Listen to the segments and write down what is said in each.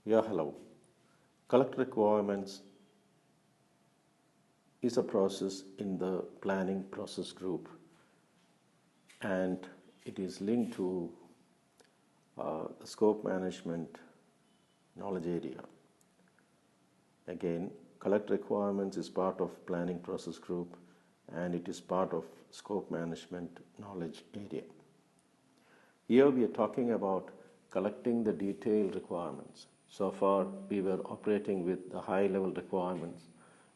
Yeah, hello. Collect requirements is a process in the planning process group, and it is linked to the scope management knowledge area. Again, collect requirements is part of planning process group, and it is part of scope management knowledge area. Here we are talking about collecting the detailed requirements. So far we were operating with the high level requirements.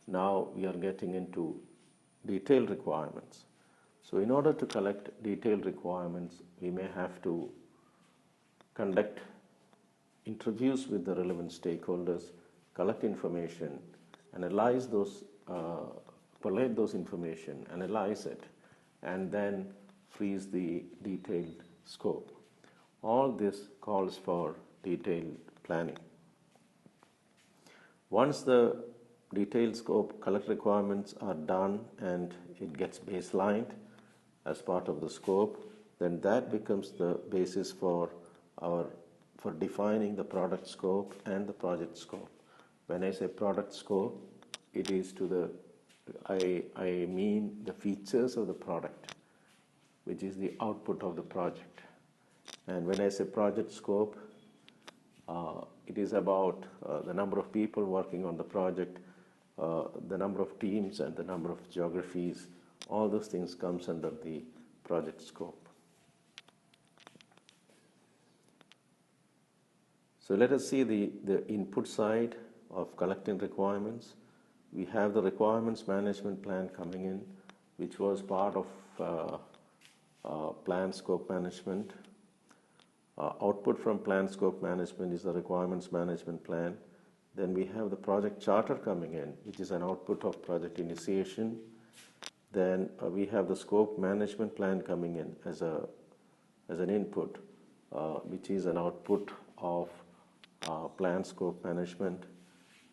Now we are getting into detailed requirements. So in order to collect detailed requirements, we may have to conduct interviews with the relevant stakeholders, collect information, analyze those, collate those information, analyze it, and then freeze the detailed scope. All this calls for detailed planning. Once the detailed scope collect requirements are done and it gets baselined as part of the scope, then that becomes the basis for defining the product scope and the project scope. When I say product scope, it is I mean the features of the product, which is the output of the project. And when I say project scope, it is about the number of people working on the project, the number of teams and the number of geographies. All those things comes under the project scope. So let us see the input side of collecting requirements. We have the requirements management plan coming in, which was part of plan scope management. Output from plan scope management is the requirements management plan. Then we have the project charter coming in, which is an output of project initiation. Then we have the scope management plan coming in as an input, which is an output of plan scope management.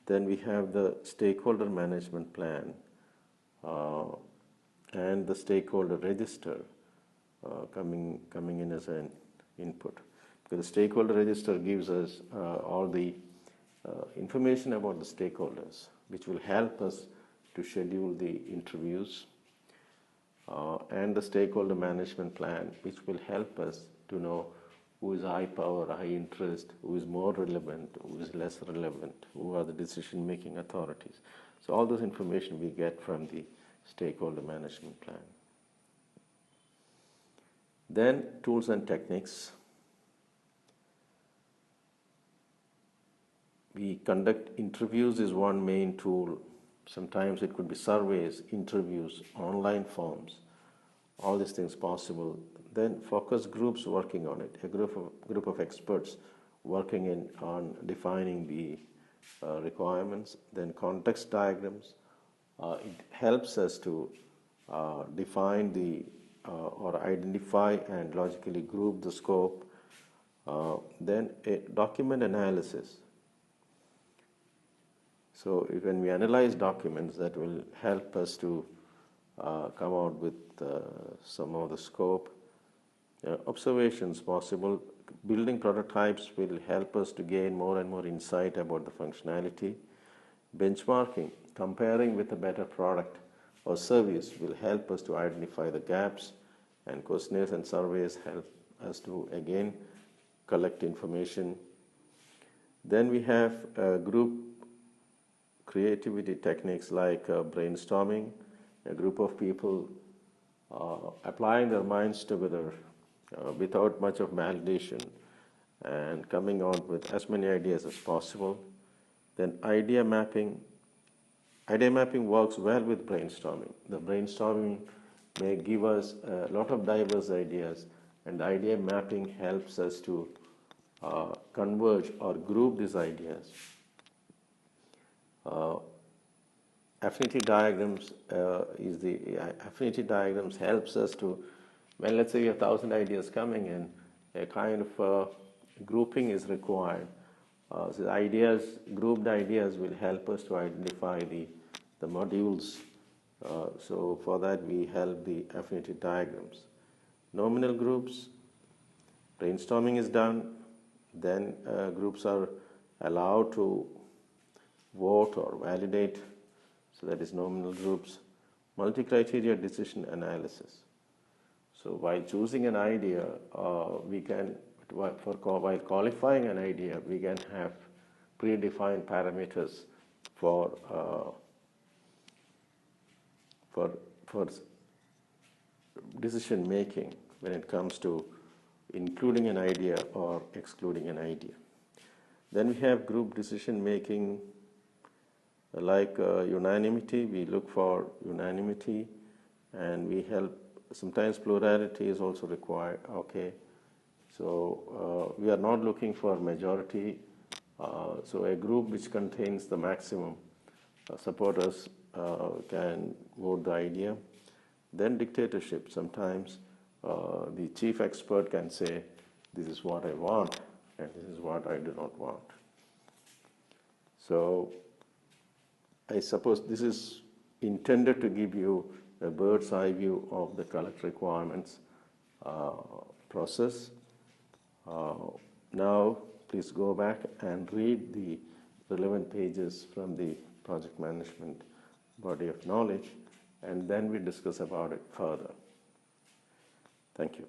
Then we have the stakeholder management plan and the stakeholder register coming in as an input. Because the stakeholder register gives us all the information about the stakeholders, which will help us to schedule the interviews, and the stakeholder management plan, which will help us to know who is high power, high interest, who is more relevant, who is less relevant, who are the decision-making authorities. So all those information we get from the stakeholder management plan. Then tools and techniques. We conduct interviews is one main tool. Sometimes it could be surveys, interviews, online forms, all these things possible. Then focus groups working on it, a group of experts working on defining the requirements. Then context diagrams. It helps us to define or identify and logically group the scope. Then a document analysis. So when we analyze documents, that will help us to come out with some of the scope. Observations possible. Building prototypes will help us to gain more and more insight about the functionality. Benchmarking, comparing with a better product or service, will help us to identify the gaps, and questionnaires and surveys help us to again collect information. Then we have group creativity techniques like brainstorming, a group of people applying their minds together without much of validation and coming out with as many ideas as possible. Then idea mapping. Idea mapping works well with brainstorming. The brainstorming may give us a lot of diverse ideas, and idea mapping helps us to converge or group these ideas. Affinity diagrams affinity diagrams helps us to, when let's say 1,000 ideas coming in, a kind of grouping is required. So grouped ideas will help us to identify the modules. So for that we help the affinity diagrams. Nominal groups, brainstorming is done, then groups are allow to vote or validate, so that is nominal groups, multi-criteria decision analysis. So while choosing an idea, while qualifying an idea, we can have predefined parameters for decision making when it comes to including an idea or excluding an idea. Then we have group decision making, like unanimity. We look for unanimity, and we help. Sometimes plurality is also required. Okay, so we are not looking for majority. So a group which contains the maximum supporters can vote the idea. Then dictatorship. Sometimes the chief expert can say, this is what I want and this is what I do not want. So I suppose this is intended to give you a bird's eye view of the collect requirements process. Now please go back and read the relevant pages from the project management body of knowledge, and then we discuss about it further. Thank you.